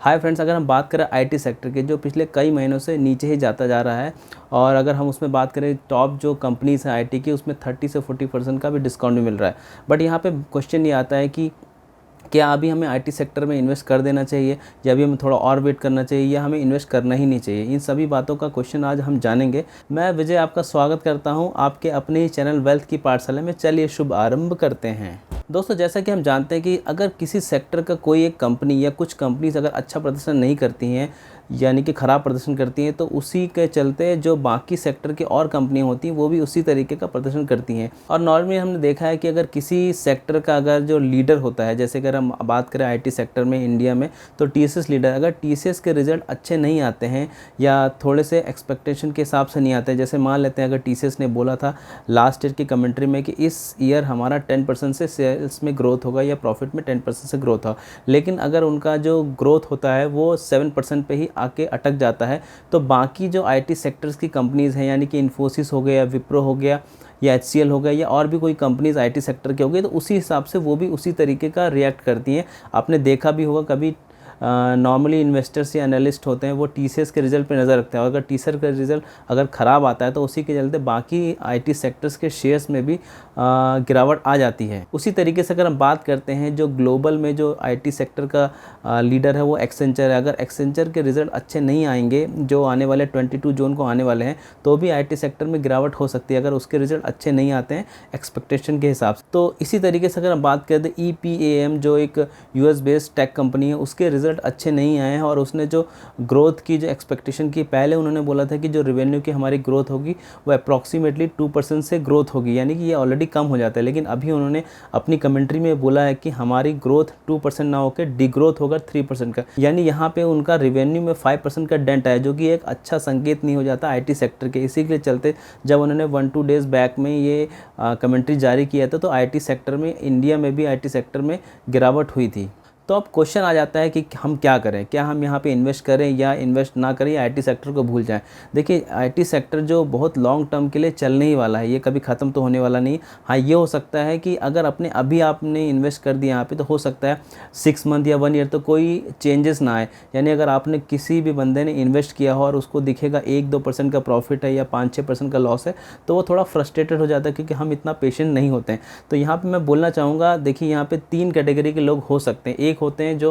Hi friends, अगर हम बात करें आईटी सेक्टर के, जो पिछले कई महीनों से नीचे ही जाता जा रहा है, और अगर हम उसमें बात करें टॉप जो कंपनीज़ हैं आईटी की, उसमें 30 से 40% का भी डिस्काउंट भी मिल रहा है। बट यहाँ पे क्वेश्चन ये आता है कि क्या अभी हमें आईटी सेक्टर में इन्वेस्ट कर देना चाहिए, या अभी हमें थोड़ा और वेट करना चाहिए, या हमें इन्वेस्ट करना ही नहीं चाहिए। इन सभी बातों का क्वेश्चन आज हम जानेंगे। मैं विजय आपका स्वागत करता हूं आपके अपने ही चैनल वेल्थ की पाठशाला में। चलिए शुभ आरंभ करते हैं। दोस्तों, जैसा कि हम जानते हैं कि अगर किसी सेक्टर का कोई एक कंपनी या कुछ कंपनीज अगर अच्छा प्रदर्शन नहीं करती हैं, यानी कि ख़राब प्रदर्शन करती हैं, तो उसी के चलते जो बाकी सेक्टर की और कंपनियां होती हैं वो भी उसी तरीके का प्रदर्शन करती हैं। और नॉर्मली हमने देखा है कि अगर किसी सेक्टर का अगर जो लीडर होता है, जैसे अगर हम बात करें आईटी सेक्टर में इंडिया में, तो टीसीएस लीडर, अगर टीसीएस के रिजल्ट अच्छे नहीं आते हैं या थोड़े से एक्सपेक्टेशन के हिसाब से नहीं आते हैं, जैसे मान लेते हैं अगर टीसीएस ने बोला था लास्ट ईयर की कमेंट्री में कि इस ईयर हमारा 10% से सेल्स में ग्रोथ होगा या प्रॉफिट में 10% से ग्रोथ होगा, लेकिन अगर उनका जो ग्रोथ होता है वो 7% पे ही आके अटक जाता है, तो बाकी जो आईटी सेक्टर्स की कंपनीज़ हैं, यानी कि इन्फोसिस हो गया, विप्रो हो गया, या एचसीएल हो गया, या और भी कोई कंपनीज़ आईटी सेक्टर के हो गए, तो उसी हिसाब से वो भी उसी तरीके का रिएक्ट करती हैं। आपने देखा भी होगा, कभी नॉर्मली इन्वेस्टर्स या एनालिस्ट होते हैं वो टीसीएस के रिज़ल्ट पे नज़र रखते हैं, और अगर टीसीएस का रिज़ल्ट अगर ख़राब आता है तो उसी के चलते बाकी आईटी सेक्टर्स के शेयर्स में भी गिरावट आ जाती है। उसी तरीके से अगर हम बात करते हैं, जो ग्लोबल में जो आईटी सेक्टर का लीडर है वो एक्सेंचर है। अगर एक्सेंचर के रिज़ल्ट अच्छे नहीं आएंगे, जो आने वाले 22 जून को आने वाले हैं, तो भी आईटी सेक्टर में गिरावट हो सकती है अगर उसके रिज़ल्ट अच्छे नहीं आते हैं एक्सपेक्टेशन के हिसाब से। तो इसी तरीके से अगर हम बात करें तो EPAM जो एक यूएस बेस्ड टेक कंपनी है, उसके रिज़ल्ट अच्छे नहीं आए हैं, और उसने जो ग्रोथ की जो एक्सपेक्टेशन की, पहले उन्होंने बोला था कि जो रेवेन्यू की हमारी ग्रोथ होगी वो अप्रॉक्सीमेटली 2% से ग्रोथ होगी, यानी कि ये ऑलरेडी कम हो जाता है। लेकिन अभी उन्होंने अपनी कमेंट्री में बोला है कि हमारी ग्रोथ 2% ना होकर डिग्रोथ होगा 3% का, यानी यहाँ पे उनका रेवेन्यू में 5% का डेंट आया, जो कि एक अच्छा संकेत नहीं हो जाता आईटी सेक्टर के। इसी के चलते जब उन्होंने 1-2 डेज़ बैक में ये कमेंट्री जारी किया था, तो आईटी सेक्टर में, इंडिया में भी आईटी सेक्टर में गिरावट हुई थी। तो अब क्वेश्चन आ जाता है कि हम क्या करें, क्या हम यहाँ पे इन्वेस्ट करें या इन्वेस्ट ना करें, या आईटी सेक्टर को भूल जाएं। देखिए, आईटी सेक्टर जो बहुत लॉन्ग टर्म के लिए चलने ही वाला है, ये कभी ख़त्म तो होने वाला नहीं। हाँ, ये हो सकता है कि अगर अभी आपने इन्वेस्ट कर दिया यहाँ पे, तो हो सकता है 6 मंथ या 1 ईयर तो कोई चेंजेस ना आए। यानी अगर आपने किसी भी बंदे ने इन्वेस्ट किया हो और उसको दिखेगा 1-2% का प्रॉफिट है या 5-6% का लॉस है, तो वो थोड़ा फ्रस्ट्रेटेड हो जाता है, क्योंकि हम इतना पेशेंट नहीं होते हैं। तो यहाँ पर मैं बोलना चाहूँगा, देखिए यहाँ पर 3 कैटेगरी के लोग हो सकते हैं। एक होते हैं जो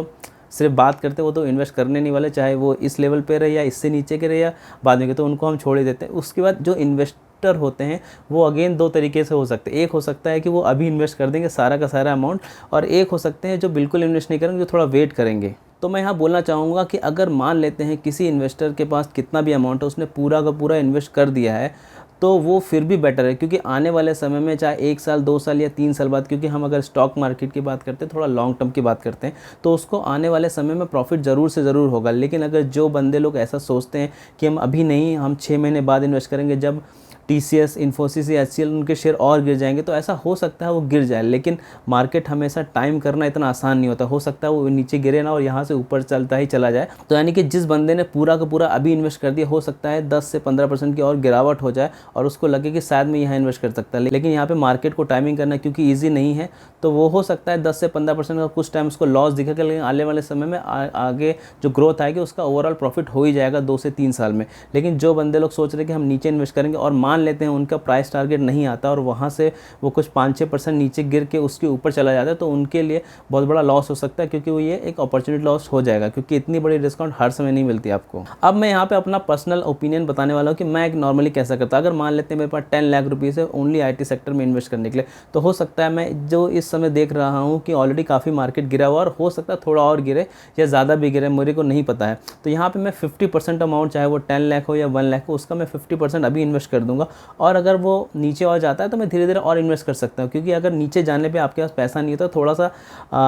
सिर्फ बात करते हैं, वो तो इन्वेस्ट करने नहीं वाले, चाहे वो इस लेवल पे रहे या इससे नीचे के रहे या बाद में के, तो उनको हम छोड़ ही देते हैं। उसके बाद जो इन्वेस्टर होते हैं वो अगेन 2 तरीके से हो सकते हैं। एक हो सकता है कि वो अभी इन्वेस्ट कर देंगे सारा का सारा अमाउंट, और एक हो सकते हैं जो बिल्कुल इन्वेस्ट नहीं करेंगे, जो थोड़ा वेट करेंगे। तो मैं यहाँ बोलना चाहूँगा कि अगर मान लेते हैं किसी इन्वेस्टर के पास कितना भी अमाउंट है, उसने पूरा का पूरा इन्वेस्ट कर दिया है, तो वो फिर भी बेटर है, क्योंकि आने वाले समय में चाहे 1 साल, 2 साल या 3 साल बाद, क्योंकि हम अगर स्टॉक मार्केट की बात करते हैं, थोड़ा लॉन्ग टर्म की बात करते हैं, तो उसको आने वाले समय में प्रॉफिट ज़रूर से ज़रूर होगा। लेकिन अगर जो बंदे लोग ऐसा सोचते हैं कि हम अभी नहीं, हम 6 महीने बाद इन्वेस्ट करेंगे, जब टीसीएस, इन्फोसिस या एचसीएल उनके शेयर और गिर जाएंगे, तो ऐसा हो सकता है वो गिर जाए। लेकिन मार्केट हमेशा टाइम करना इतना आसान नहीं होता, हो सकता है वो नीचे गिरे ना और यहाँ से ऊपर चलता ही चला जाए। तो यानी कि जिस बंदे ने पूरा का पूरा अभी इन्वेस्ट कर दिया, हो सकता है 10 से 15% की और गिरावट हो जाए और उसको लगे कि शायद मैं यहाँ इन्वेस्ट कर सकता है। लेकिन यहाँ पर मार्केट को टाइमिंग करना क्योंकि ईजी नहीं है, तो वो हो सकता है 10 से 15% का कुछ टाइम उसको लॉस दिखेगा, लेकिन आने वाले समय में आगे जो ग्रोथ आएगी उसका ओवरऑल प्रॉफिट हो ही जाएगा 2 से 3 साल में। लेकिन जो बंदे लोग सोच रहे हैं कि हम नीचे इन्वेस्ट करेंगे, और मान लेते हैं उनका प्राइस टारगेट नहीं आता और वहाँ से वो कुछ 5-6% नीचे गिर के उसके ऊपर चला जाता है, तो उनके लिए बहुत बड़ा लॉस हो सकता है, क्योंकि वो ये एक अपॉर्चुनिटी लॉस हो जाएगा, क्योंकि इतनी बड़ी डिस्काउंट हर समय नहीं मिलती आपको। अब मैं यहाँ पे अपना पर्सनल ओपिनियन बताने वाला हूँ कि मैं एक नॉर्मली कैसा करता। अगर मान लेते हैं मेरे पास 10 लाख रुपीज़ है ओनली आईटी सेक्टर में इन्वेस्ट करने के लिए, तो हो सकता है मैं जो इस समय देख रहा हूँ कि ऑलरेडी काफ़ी मार्केट गिरा हुआ, और हो सकता है थोड़ा और गिरे या ज़्यादा भी गिरे, मेरे को नहीं पता है। तो यहाँ पर मैं 50% अमाउंट, चाहे वो 10 लाख हो या 1 लाख हो, उसका मैं 50% अभी इन्वेस्ट कर दूँगा, और अगर वो नीचे और जाता है तो मैं धीरे धीरे और इन्वेस्ट कर सकता हूँ। क्योंकि अगर नीचे जाने पे आपके पास पैसा नहीं होता, थोड़ा सा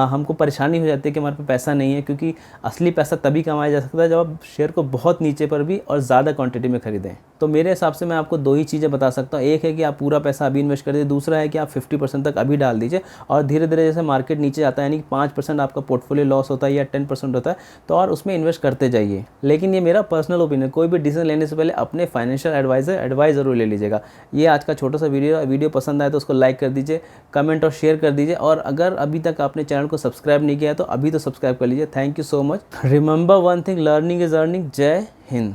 हमको परेशानी हो जाती है कि हमारे पास पैसा नहीं है, क्योंकि असली पैसा तभी कमाया जा सकता है जब आप शेयर को बहुत नीचे पर भी और ज़्यादा क्वांटिटी में खरीदें। तो मेरे हिसाब से मैं आपको दो ही चीज़ें बता सकता हूँ। एक है कि आप पूरा पैसा अभी इन्वेस्ट कर दीजिए, दूसरा है कि आप 50% तक अभी डाल दीजिए और धीरे धीरे जैसे मार्केट नीचे जाता है, यानी कि 5% आपका पोर्टफोलियो लॉस होता है या 10% होता है, तो और उसमें इन्वेस्ट करते जाइए। लेकिन ये मेरा पर्सनल ओपिनियन, कोई भी डिसीजन लेने से पहले अपने फाइनेंशियल एडवाइस ज़रूर ले लीजिएगा। ये आज का छोटा सा वीडियो पसंद आए तो उसको लाइक कर दीजिए, कमेंट और शेयर कर दीजिए, और अगर अभी तक आपने चैनल को सब्सक्राइब नहीं किया है तो अभी तो सब्सक्राइब कर लीजिए। Thank you so much. Remember one thing, learning is earning. जय हिंद।